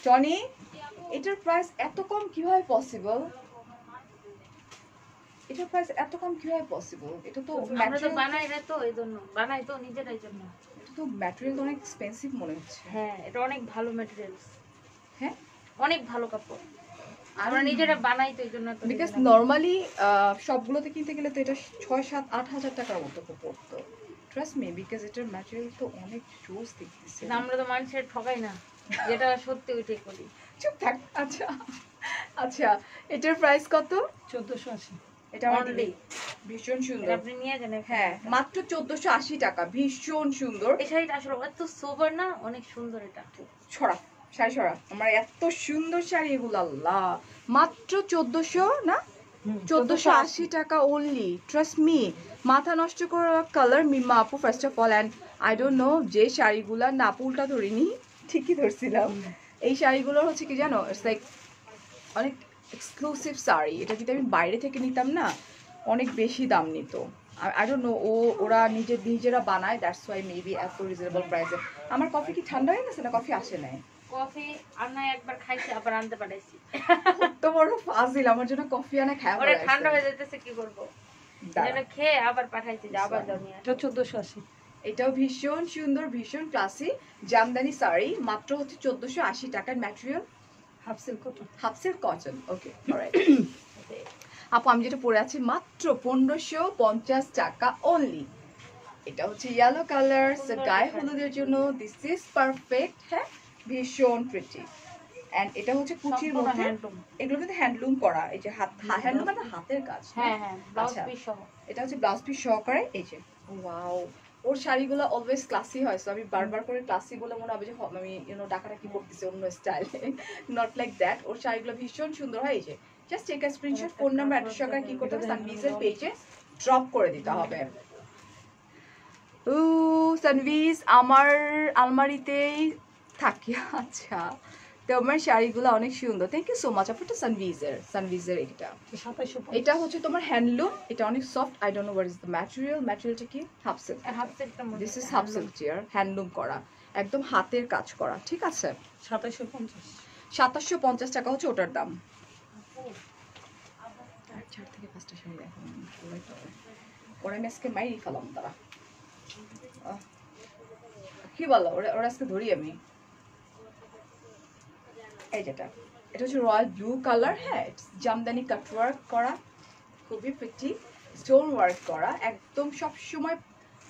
Speaker 1: টনি, এটার প্রাইস এত কম কিভাবে পসিবল? এটার প্রাইস এত কম কিভাবে পসিবল? এটা তো
Speaker 2: আমরা তো বানাই না, তো এই জন্য বানাই তো নিজেরাই জন্য।
Speaker 1: এটা তো ম্যাটেরিয়াল অনেক এক্সপেন্সিভ মনে হচ্ছে।
Speaker 2: হ্যাঁ, এটা অনেক ভালো ম্যাটেরিয়ালস,
Speaker 1: হ্যাঁ,
Speaker 2: অনেক ভালো কাপড়। আমরা নিজেরা বানাই তো এই জন্য।
Speaker 1: বিকজ নর্মালি সবগুলোতে কিনতে গেলে তো এটা 6, 7, 8 হাজার টাকার মতো পড়তো। ট্রাস্ট মি, বিকজ এটার ম্যাটেরিয়াল তো অনেক জোস দেখতেছে।
Speaker 2: আমরা তো মানুষের ঠকাই না, যেটা সত্যি ওইটাই করি।
Speaker 1: চুপ থাক। আচ্ছা আচ্ছা, এটার প্রাইস কত?
Speaker 3: 1480।
Speaker 1: এটা আমার
Speaker 2: Only।
Speaker 1: ভীষণ সুন্দর।
Speaker 2: আপনি নিয়ে যান।
Speaker 1: হ্যাঁ, মাত্র 1480 টাকা, ভীষণ সুন্দর।
Speaker 2: এই শাড়িটা আসলে এত সোবার না, অনেক সুন্দর। এটা
Speaker 1: ছড়া শাড়ি ছড়া, আমার এত সুন্দর শাড়ি এগুলো, আল্লাহ। মাত্র 1400 না, 1480 টাকা অনলি। ট্রাস্ট মি, মাথা নষ্ট করা কালার মিমা আপু first of all. And I don't no যে শাড়িগুলা না পুলটা ধরিনি, ঠিকই ধরছিলাম। এই শাড়িগুলোর হচ্ছে কি জানো, ইটস লাইক অনেক এক্সক্লুসিভ শাড়ি। এটা যদি আমি বাইরে থেকে নিতাম না, অনেক বেশি দাম নিত। আই ডোন্ট নো, ওরা নিজেরা বানায়, দ্যাটস ওয়াই মেবি এত রিজনেবল প্রাইসে। আমার কফি কি ঠান্ডা হয়ে গেছে না কফি আসে নাই?
Speaker 2: কফি আনা একবার খাইছি, আবার আনতে পাঠাইছি।
Speaker 1: তো বড় ফাজিল, আমার জন্য কফি আনে খায়
Speaker 2: ওরে ঠান্ডা হয়ে যেতেছে, কি করব? এটা খেয়ে আবার পাঠাইছি, যে আবার দাও নিয়ে।
Speaker 3: এটা 1480।
Speaker 1: এটাও ভীষণ সুন্দর, ভীষণ ক্লাসি জামদানি শাড়ি, মাত্র হচ্ছে 1480 টাকার। Material
Speaker 3: half silk cotton.
Speaker 1: Half silk cotton. Okay, alright. আপু আমি যেটা পরে আছি মাত্র 1550 টাকা অনলি। এটা হচ্ছে ইয়েলো কালার, গায়ে হলুদের জন্য দিস ইজ পারফেক্ট। হ্যাঁ, ভীষণ প্রিটি। এন্ড এটা হচ্ছে কুচির মধ্যে, এগুলো কিন্তু হ্যান্ডলুম করা। এই যে হ্যান্ডলুম মানে হাতের কাজ।
Speaker 2: হ্যাঁ হ্যাঁ, ব্লাউজ
Speaker 1: আচ্ছা,
Speaker 2: পিস সহ।
Speaker 1: এটা হচ্ছে ব্লাউজ পিস সহকারে। এই যে ওয়াও, ওর শাড়িগুলো অলওয়েজ ক্লাসি হয়। সো আমি বারবার করে ক্লাসি বলে মনে হবে যে আমি ডাকাটা কি করতেছি অন্য স্টাইলে, নট লাইক দ্যাট। ওর শাড়িগুলো ভীষণ সুন্দর হয়। এই যে just take a screenshot, phone number, address সহকারে কি করতে হবে, সানভিজের পেজে ড্রপ করে দিতে হবে। সানভিজ আমার আলমারিতেই থাকে। আচ্ছা, তো আমার শাড়িগুলো অনেক সুন্দর। থ্যাংক ইউ সো মাচ আপু। এটা সানভিজের এটা।
Speaker 3: 2750।
Speaker 1: এটা হচ্ছে তোমার হ্যান্ডলুম, এটা অনেক soft. I don't know what is the material. ম্যাটেরিয়ালটা কি? Half silk.
Speaker 2: হাফ সেটটা মধ্যে
Speaker 1: this is half silk chair, handloom করা, একদম হাতের কাজ করা। ঠিক আছে,
Speaker 3: 2750।
Speaker 1: 2750 টাকা হচ্ছে ওটার দাম। 4 থেকে 5টা শাড়ি দেখো, ওরা আমি আজকে মাইরি ফেলাম তারা। কি বলো, ওরা আজকে ধরি আমি। এই যেটা, এটা হচ্ছে রয়্যাল ব্লু কালার। হ্যাঁ, জামদানি কাটওয়ার্ক করা, খুবই প্রিটি, স্টোন ওয়ার্ক করা, একদম সব সময়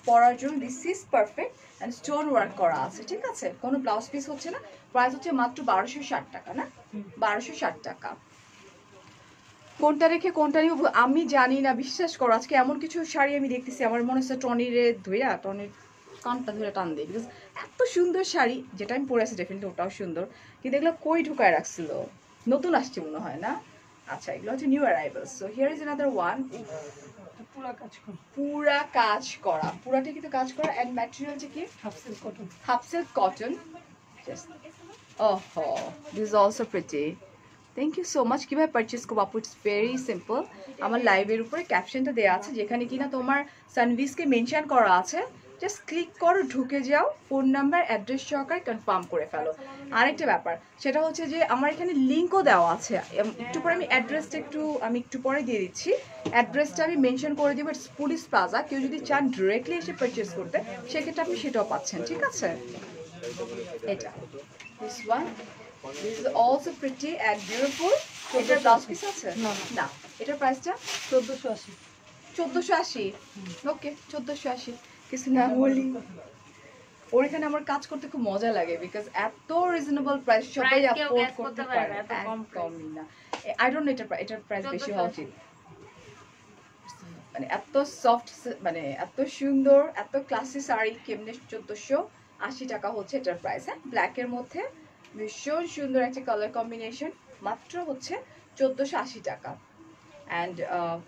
Speaker 1: পরার জন্য this is perfect. And stone work করা আছে। ঠিক আছে, কোনো ব্লাউজ পিস হচ্ছে না। প্রাইস হচ্ছে মাত্র 1260 টাকা। না, 1260 টাকা। কোনটা রেখে কোনটা নিব আমি জানি না, বিশ্বাস করো। আজকে এমন কিছু শাড়ি আমি দেখতেছি, আমার মনে হচ্ছে টনির কানটা ধরে টান দিই, বিকজ এত সুন্দর শাড়ি। যেটা আমি পরে আছি ডেফিনেটলি ওটাও সুন্দর, কিন্তু এগুলো কই ঢুকায় রাখছিল, নতুন আসছে মনে হয় না। আচ্ছা, এগুলো হচ্ছে new arrivals. So here is another one.
Speaker 3: পুরা কাজ করা।
Speaker 1: পুরা কাজ করা, পুরাটা কিন্তু কাজ করা। অ্যান্ড ম্যাটেরিয়ালটা কি?
Speaker 3: Half silk cotton.
Speaker 1: Half silk cotton. ওহো, this is also pretty. Thank you so much. কীভাবে পারচেস করবো আপু? It's very simple. আমার লাইভের উপরে ক্যাপশনটা দেওয়া আছে, যেখানে কিনা তোমার সানভিজকে মেনশন করা আছে। জাস্ট ক্লিক করো, ঢুকে যাও, ফোন নাম্বার অ্যাড্রেস সহকারে কনফার্ম করে ফেলো। আরেকটা ব্যাপার সেটা হচ্ছে যে আমার এখানে লিঙ্কও দেওয়া আছে, একটু পরে আমি অ্যাড্রেসটা একটু পরে দিয়ে দিচ্ছি। অ্যাড্রেসটা আমি মেনশন করে দিব, ইটস পুলিশ প্লাজা। কেউ যদি চান ডিরেক্টলি এসে পারচেস করতে সেক্ষেত্রে আপনি সেটাও পাচ্ছেন, ঠিক আছে? এটা this one, this is also pretty and beautiful. এটার ব্লাউজ পিস আছে? না। এটার প্রাইসটা
Speaker 3: 1480।
Speaker 1: 1480। ওকে, 1480। কিছু না বলি, ওর এখানে আমার কাজ করতে খুব মজা লাগে বিকজ এত রিজনেবল প্রাইস সবাই
Speaker 2: Price কেউ
Speaker 1: অ্যাফোর্ড
Speaker 2: guess
Speaker 1: করতে
Speaker 2: করতে
Speaker 1: পারে,
Speaker 2: পারে না, এত কম
Speaker 1: একদমই না। আই ডোন্ট নো এটার প্রাইস বেশি হওয়া উচিত। মানে এত সফট, মানে এত সুন্দর, এত ক্লাসি শাড়ি কেমনে 1480 টাকা হচ্ছে এটার প্রাইস। হ্যাঁ, ব্ল্যাকের মধ্যে ভীষণ সুন্দর একটা কালার কম্বিনেশন, মাত্র হচ্ছে 1480 টাকা। অ্যান্ড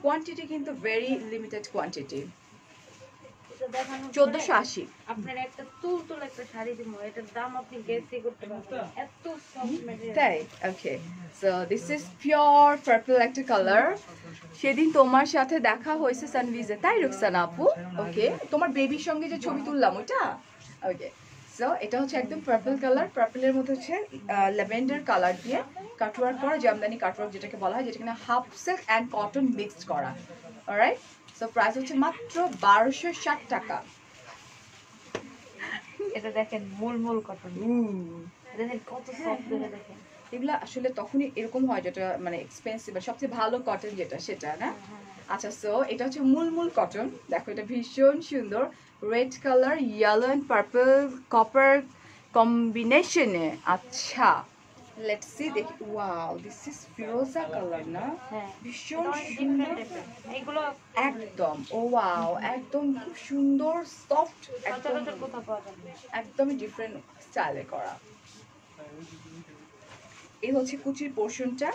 Speaker 1: কোয়ান্টিটি কিন্তু ভেরি লিমিটেড কোয়ান্টিটি।
Speaker 2: এটা দেখানোর পরে
Speaker 1: 1480।
Speaker 2: আপনার একটা তুল একটা শাড়ি দিব, এটার দাম আপনি গেসই করতে পারবেন না। এত সফট ম্যাটেরিয়াল।
Speaker 1: তাই? Okay, so this is pure purple একটা কালার। সেদিন তোমার সাথে দেখা হয়েছে সানভিজে, তাই রুকসানা আপু? ওকে, তোমার বেবির সঙ্গে যে ছবি তুললাম ওইটা? ওকে, সো এটা হচ্ছে একদম পার্পল কালার। পার্পলের মধ্যে হচ্ছে ল্যাভেন্ডার কালার দিয়ে কাটওয়ার্ক করা, জামদানি কাটওয়ার্ক যেটাকে বলা হয়, যেটা কিনা half silk and cotton mixed করা। অলরাইট, সো প্রাইস হচ্ছে মাত্র 1260 টাকা।
Speaker 2: এটা দেখেন মুলমুল কটন, দেখেন কত সফট ধরে দেখেন।
Speaker 1: এগুলা আসলে তখনই এরকম হয় যেটা মানে এক্সপেন্সিভ, সবচেয়ে ভালো কটন যেটা সেটা না। আচ্ছা, সো এটা হচ্ছে মুলমুল কটন। দেখো এটা ভীষণ সুন্দর, red colour, yellow and purple copper কম্বিনেশনে। আচ্ছা, লেটস সি, দেখি। Wow, this is Firoza colour না?
Speaker 2: হ্যাঁ,
Speaker 1: ভীষণ সুন্দর
Speaker 2: ডিফারেন্ট টাইপের এগুলো
Speaker 1: একদম। ও ওয়াও, একদম খুব সুন্দর সফট, একদম
Speaker 2: সচরাচর কোথাও পাওয়া যাবে না।
Speaker 1: একদমই ডিফারেন্ট স্টাইলে করা। এই হচ্ছে কুচির পোর্শনটা,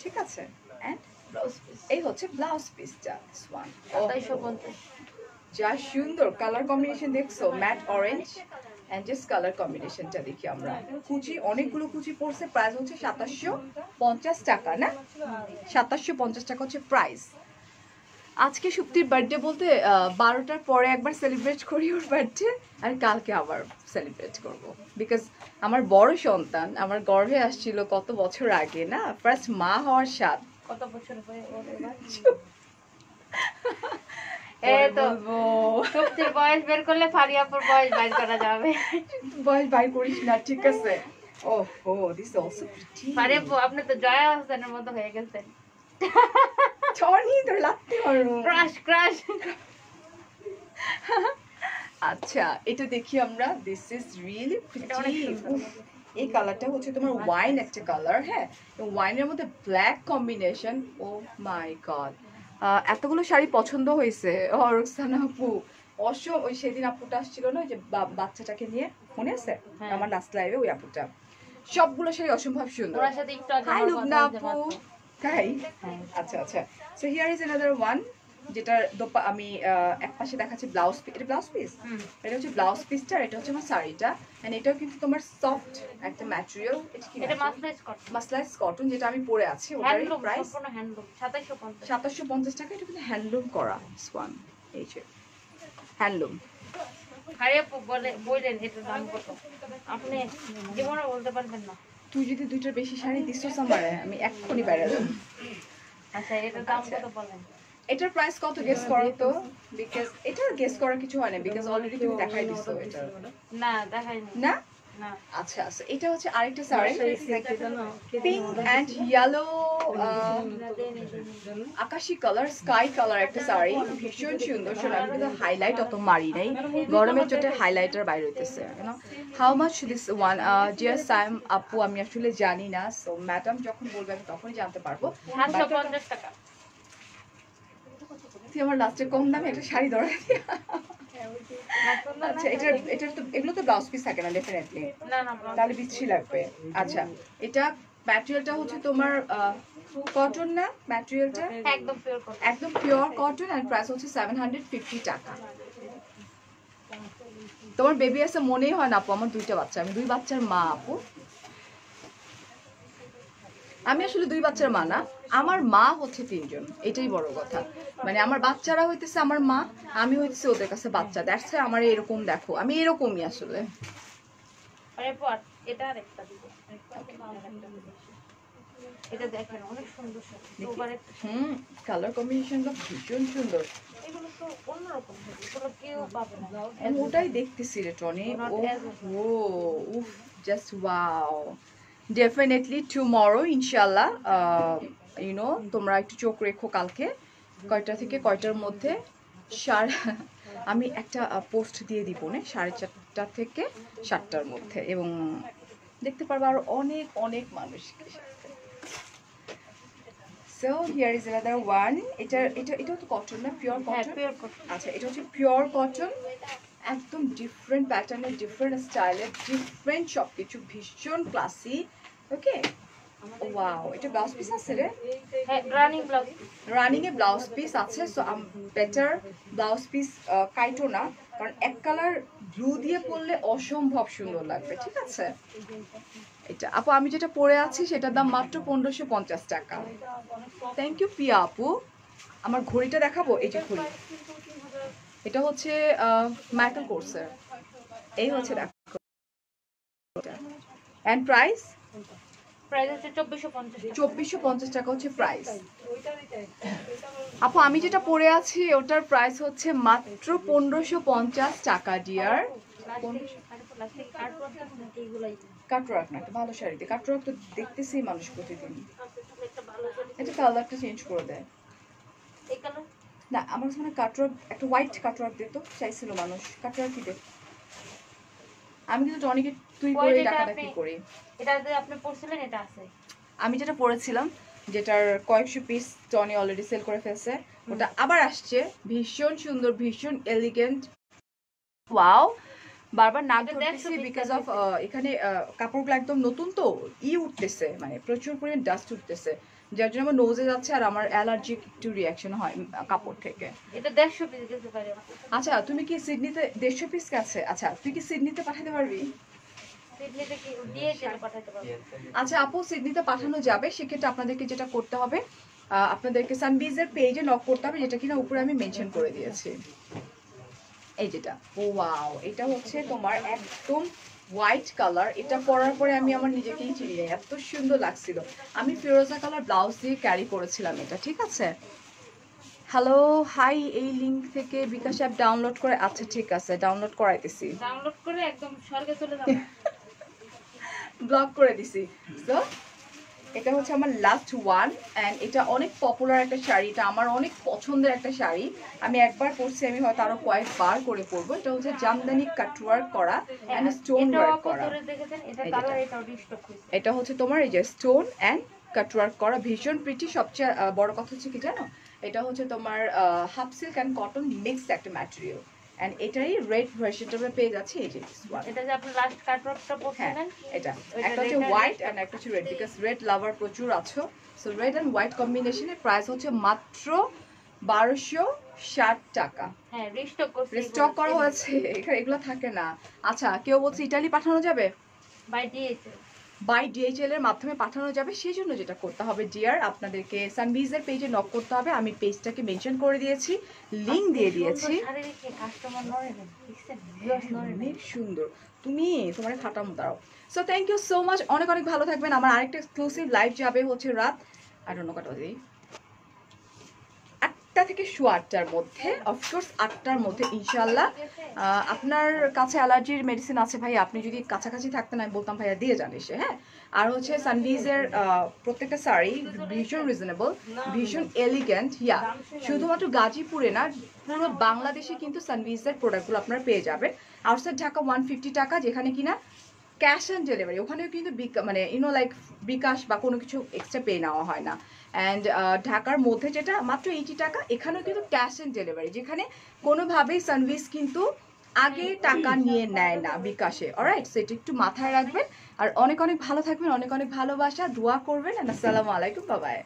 Speaker 1: ঠিক আছে? এন্ড
Speaker 2: ব্লাউজ পিস
Speaker 1: এই হচ্ছে ব্লাউজ পিসটা। This one
Speaker 2: 2750।
Speaker 1: যা সুন্দর কালার কম্বিনেশন দেখছো, matte orange and just colour কম্বিনেশনটা দেখি আমরা। কুচি, অনেকগুলো কুচি পড়ছে, প্রাইস হচ্ছে 2750 টাকা না? 2750 টাকা হচ্ছে প্রাইস। আজকে সুপ্তির বার্থডে বলতে 12টার পরে একবার সেলিব্রেট করি ওর বার্থডে, আর কালকে আবার সেলিব্রেট করব বিকজ আমার বড় সন্তান আমার গর্ভে আসছিল কত বছর আগে না, ফার্স্ট মা হওয়ার স্বাদ।
Speaker 2: কত বছর হয়ে ওর এবার?
Speaker 1: এই
Speaker 2: এই তো সত্যির বয়স বের করলে ফারিয়াপুর বয়স বাইর করা যাবে।
Speaker 1: বয়স বাই করিস না, ঠিক আছে? ওহো, দিস অলসো প্রিটি।
Speaker 2: ফারিয়াপু আপনি তো জয়া হোসেনের মতো হয়ে গেছেন।
Speaker 1: টনি তোর লাগতে পারো।
Speaker 2: Crush crush.
Speaker 1: আচ্ছা, এটা দেখি আমরা। দিস ইজ রিয়েলি
Speaker 2: এটা অনেক
Speaker 1: প্রিটি।
Speaker 2: সুন্দর।
Speaker 1: এই কালারটা হচ্ছে তোমার ওয়াইন একটা কালার। হ্যাঁ, ওয়াইনের মধ্যে black combination. O my god, এতগুলো শাড়ি পছন্দ হয়েছে রোকসানা আপু। ওই সেদিন আপুটা আসছিল না, ওই যে বাচ্চাটাকে নিয়ে, মনে আছে?
Speaker 2: হ্যাঁ।
Speaker 1: আমার লাস্ট লাইভে ওই আপুটা, সবগুলো শাড়ি অসম্ভব সুন্দর।
Speaker 2: ওনার সাথে একটু আগে
Speaker 1: হাই
Speaker 2: আমার
Speaker 1: লুবনা
Speaker 2: কথা
Speaker 1: আপু,
Speaker 2: হয়েছে মাত্র।
Speaker 1: তাই?
Speaker 2: হ্যাঁ।
Speaker 1: আচ্ছা আচ্ছা, so here is another one, যেটার আমি এক পাশে দেখাচ্ছি ব্লাউজ পিস। এটা ব্লাউজ পিস,
Speaker 2: হুম।
Speaker 1: এটা হচ্ছে ব্লাউজ পিসটা, আর এটা হচ্ছে আমার শাড়িটা। এন্ড এটাও কিন্তু তোমার সফট একটা ম্যাটেরিয়াল। এটা কি
Speaker 2: এটা মাসলাইজ কটন,
Speaker 1: মাসলাইজ কটন, যেটা আমি পরে আছি। ওটারই
Speaker 2: হ্যান্ডলুম,
Speaker 1: প্রাইস
Speaker 2: সম্পূর্ণ হ্যান্ডলুম, 2750।
Speaker 1: 2750 টাকা। এটা কিন্তু হ্যান্ডলুম করা সোয়ান, এই যে হ্যান্ডলুম।
Speaker 2: ফারিয়াপু বললেন এটার দাম কত, আপনি জীবনে বলতে পারবেন না।
Speaker 1: তুই যদি দুইটার বেশি শাড়ি দিস আমারে, আমি এক্ষুনি বাইরে যাবো।
Speaker 2: আচ্ছা, এটার দাম কত বলেন?
Speaker 1: এটার প্রাইস কত গেস করো তো, বিকজ এটার গেস করার কিছু হয় না, বিকজ অলরেডি তুমি দেখাই দিছো এটা
Speaker 2: না দেখাইনি
Speaker 1: না।
Speaker 2: না।
Speaker 1: আচ্ছা আচ্ছা, এটা হচ্ছে আরেকটা শাড়ি, পিঙ্ক অ্যান্ড ইয়েলো আকাশি কালার, স্কাই কালার একটা শাড়ি, ভীষণ সুন্দর। শোনো, আমি কিন্তু হাইলাইট অত মারি নাই, গরমের চোটে হাইলাইটার বাইরে হইতেছে। How much this one? Zia Saim আপু, আমি আসলে জানি না, সো ম্যাডাম যখন বলবে আমি তখনই জানতে পারবো।
Speaker 2: 750 টাকা।
Speaker 1: তুই আমার লাস্টে কম দামে একটা শাড়ি ধরে দিয়া। আচ্ছা, এটার তো এগুলো তো ব্লাউজ পিস থাকে না ডেফিনেটলি,
Speaker 2: না না না,
Speaker 1: তাহলে বিচ্ছি লাগবে। আচ্ছা, এটা ম্যাটেরিয়ালটা হচ্ছে তোমার কটন না? ম্যাটেরিয়ালটা
Speaker 2: একদম পিওর কটন।
Speaker 1: একদম পিওর কটন এন্ড প্রাইস হচ্ছে 750 টাকা। তোমার বেবি আছে মনেই হয় না আপু, আমার দুইটা বাচ্চা, আমি 2 বাচ্চার মা আপু। আমি আসলে 2 বাচ্চার মা না, আমার মা হচ্ছে 3 জন, এটাই বড় কথা। মানে আমার বাচ্চারা হইতেছে আমার মা, আমি হইতেছে ওদের কাছে বাচ্চা। দ্যাটস ওয়াই আমার এরকম দেখো, আমি এরকমই আসলে।
Speaker 2: আরে পর এটা আরেকটা দিব, এটা দেখেন অনেক সুন্দর
Speaker 1: কালার কম্বিনেশনটা ভীষণ সুন্দর।
Speaker 2: এগুলো তো অন্যরকম, এগুলো কেউ পাবে না।
Speaker 1: আমি ওটাই দেখতেছি রে টনি। ও উফ, জাস্ট ওয়াও। ডেফিনেটলি টুমরো ইনশাল্লাহ, তোমরা একটু চোখ রেখো কালকে কয়টা থেকে কয়টার মধ্যে। আমি একটা পোস্ট দিয়ে দিব না 4:30 থেকে 7টার মধ্যে, এবং দেখতে পারবো আরো অনেক অনেক মানুষকে সাথে। So here is another one. এটা তো কটন না, পিওর কটন? আচ্ছা, এটা হচ্ছে পিওর কটন, একদম ডিফারেন্ট প্যাটার্নের, ডিফারেন্ট স্টাইলের, ডিফারেন্ট সব কিছু, ভীষণ ক্লাসি। ওকে, ওয়াও। এটা ব্লাউজ পিস আছে রে?
Speaker 2: হ্যাঁ, রানিং ব্লাউজ,
Speaker 1: রানিং এ ব্লাউজ পিস আছে। So better blouse piece Kyoto না, কারণ এক কালার ব্লু দিয়ে পরলে অসম্ভব সুন্দর লাগবে। ঠিক আছে, এটা আপু আমি যেটা পরে আছি সেটার দাম মাত্র 1550 টাকা। থ্যাংক ইউ পিয়া আপু। আমার ঘড়িটা দেখাবো, এই যে ঘড়ি, এটা হচ্ছে মাইকেল কোর্সের। এই হচ্ছে দেখো, এন্ড প্রাইস
Speaker 2: প্রাইস হচ্ছে 2450
Speaker 1: 2450 টাকা হচ্ছে প্রাইস। আপু আমি যেটা পরে আছি ওটার প্রাইস হচ্ছে মাত্র 1550 টাকা ডিয়ার। কাটওয়ার্ক না, একটা ভালো শাড়িতে কাটওয়ার্ক তো দেখতেছি মানুষ প্রতিদিন। এটা কালারটা চেঞ্জ করে দেয় না, আমার কাছে কাটওয়ার্ক, একটা হোয়াইট কাটওয়ার্ক দিত চাইছিল মানুষ। কাটওয়ার্ক কি দেখ, আমি কিন্তু টনিকে তুই করে ডাকাডাকি করি।
Speaker 2: এটা যে আপনি পরছিলেন এটা আছে,
Speaker 1: আমি যেটা পরেছিলাম, যেটার কয়েকশো পিস টনি অলরেডি সেল করে ফেলছে, ওটা আবার আসছে। ভীষণ সুন্দর, ভীষণ এলিগেন্ট। ওয়াও, বারবার নাক ধরতেছি বিকজ অফ এখানে কাপড়গুলো একদম নতুন তো উঠতেছে, মানে প্রচুর পরিমাণ ডাস্ট উঠতেছে, যার জন্য আমার নোজে যাচ্ছে আর আমার অ্যালার্জিক একটু রিয়াকশন হয় কাপড় থেকে।
Speaker 2: এটা 150 পিস দিতে পারি।
Speaker 1: আচ্ছা, তুমি কি সিডনিতে 150 পিস কাছে? আচ্ছা, তুই কি সিডনিতে পাঠাতে পারবি?
Speaker 2: সিডনিতে কি দিয়ে চলে পাঠাতে পারবো?
Speaker 1: আচ্ছা আপু, সিডনিতে পাঠানো যাবে। সেক্ষেত্রে আপনাদেরকে যেটা করতে হবে, আপনাদেরকে সানবিজের পেজে নক করতে হবে, যেটা কিনা উপরে আমি মেনশন করে দিয়েছি। এই যেটা, ওয়াও, এটা হচ্ছে তোমার একদম হোয়াইট কালার। এটা পরার পরে আমি আমার নিজেকেই চিনি যাই, এত সুন্দর লাগছিল। আমি ফিরোজা কালার ব্লাউজ দিয়ে ক্যারি করেছিলাম এটা। ঠিক আছে, হ্যালো হাই, এই লিংক থেকে বিকাশ অ্যাপ ডাউনলোড করে। আচ্ছা ঠিক আছে, ডাউনলোড করাইতেছি,
Speaker 2: ডাউনলোড করে একদম স্বর্গে চলে যাব।
Speaker 1: ব্লক করে দিছি। সো এটা হচ্ছে আমার লাস্ট ওয়ান, অ্যান্ড এটা অনেক পপুলার একটা শাড়ি, এটা আমার অনেক পছন্দের একটা শাড়ি। আমি একবার পরছি, আমি হয়তো আরো কয়েকবার করে পরবো। এটা হচ্ছে জামদানি কাটওয়ার্ক করা এন্ড স্টোন ওয়ার্ক করা। এটা হচ্ছে তোমার এই যে স্টোন এন্ড কাটওয়ার্ক করা, ভীষণ প্রিটি। সবচেয়ে বড় কথা হচ্ছে কি জানো, এটা হচ্ছে তোমার half silk and cotton mixed একটা ম্যাটেরিয়াল, এন্ড এটাই রেড ভার্সনটা পেয়ে যাচ্ছে। এই যে
Speaker 2: এটা যে আপনি লাস্ট কাটওয়ার্কটা পরছিলেন,
Speaker 1: এটা একটা হচ্ছে হোয়াইট এন্ড একটা হচ্ছে রেড, বিকজ রেড লাভার প্রচুর আছো। সো রেড এন্ড হোয়াইট কম্বিনেশনের প্রাইস হচ্ছে মাত্র 1260 টাকা।
Speaker 2: হ্যাঁ, রিস্টক
Speaker 1: করা হয়েছে, এখানে এগুলো থাকে না। আচ্ছা, কেউ বলছে ইতালি পাঠানো যাবে? বাই ডিএইচএল এর মাধ্যমে পাঠানো যাবে। সেই জন্য যেটা করতে হবে ডিয়ার, আপনাদেরকে সানবিজের পেজে নক করতে হবে। আমি পেজটাকে মেনশন করে দিয়েছি, লিংক দিয়ে দিয়েছি। অনেক সুন্দর, তুমি তোমার খাটাম দাও। So thank you so much, অনেক অনেক ভালো থাকবেন। আমার আরেকটা এক্সক্লুসিভ লাইভ যাবে হচ্ছে রাত, আই ডোন্ট নো কটা বাজে, 8টা থেকে 8টার মধ্যে, অফকোর্স 8টার মধ্যে ইনশাল্লাহ। আপনার কাছে অ্যালার্জির মেডিসিন আছে ভাই, আপনি যদি কাছাকাছি থাকতেন আমি বলতাম ভাইয়া দিয়ে জানিস। হ্যাঁ, আর হচ্ছে সানবিজের প্রত্যেকটা শাড়ি ভীষণ রিজনেবল, ভীষণ এলিগেন্ট। ইয়া, শুধুমাত্র গাজীপুরে না, পুরো বাংলাদেশে কিন্তু সানবিজের প্রোডাক্টগুলো আপনারা পেয়ে যাবেন। আউটসাইড ঢাকা 150 টাকা, যেখানে কিনা ক্যাশ অন ডেলিভারি, ওখানেও কিন্তু মানে লাইক বিকাশ বা কোনো কিছু এক্সট্রা পে নেওয়া হয় না। অ্যান্ড ঢাকার মধ্যে যেটা মাত্র 80 টাকা, এখানেও কিন্তু ক্যাশ অন ডেলিভারি, যেখানে কোনোভাবেই সানবিজ কিন্তু আগে টাকা নিয়ে নেয় না বিকাশে। অলরাইট, সেটা একটু মাথায় রাখবেন। আর অনেক অনেক ভালো থাকবেন, অনেক অনেক ভালোবাসা, দোয়া করবেন। আসসালামু আলাইকুম, বাই বাই।